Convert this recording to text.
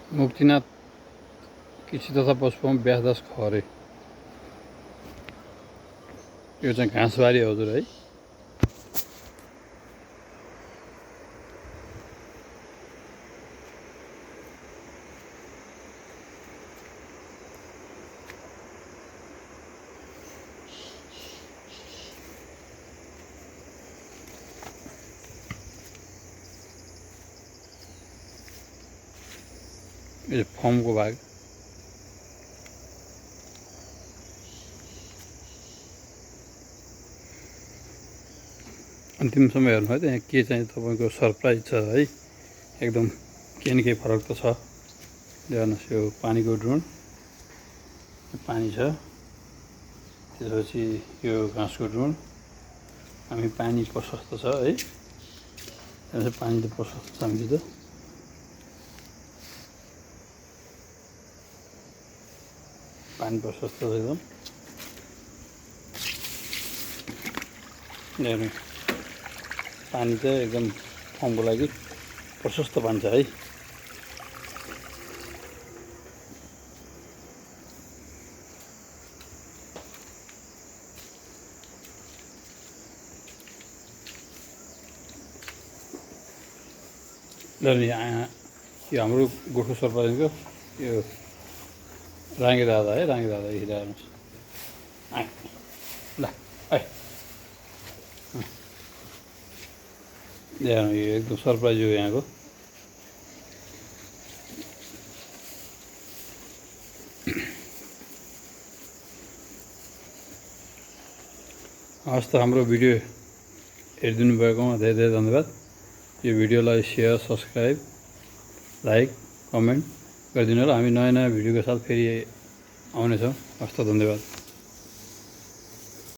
मुक्तिनाथ कृषि तथा पशुपालन व्यासदास खरे। यो चाहिँ घाँसबारी हो हजुर है। यो फर्मको भाग। अन्तिमसम्म हेर्नु है, त्यहाँ के चाहिँ तपाईँको सरप्राइज छ है। एकदम केही न केही फरक त छ। हेर्नुहोस् यो पानीको ड्रोन, पानी छ। त्यसपछि यो घाँसको ड्रोन, हामी पानी प्रशस्त छ है। त्यहाँ पानी त प्रशस्त छ हामीसित। पानी प्रशस्त छ एकदम। हेर्नु पानी चाहिँ एकदम फर्मको लागि प्रशस्त पानी छ है। ल नि यो हाम्रो गोठो सरपञ्चको यो राङ्गे दादा है, राङ्गे दादा यही हेर्नुहोस्। ल है हेर्नु, यो एकदम सरप्राइज हो यहाँको। हस् त हाम्रो भिडियो हेरिदिनु भएकोमा धेरै धेरै धन्यवाद। यो भिडियोलाई सेयर, सब्सक्राइब, लाइक, कमेन्ट गरिदिनु होला। हामी नयाँ नयाँ भिडियोको साथ फेरि आउनेछौँ। हस् त धन्यवाद।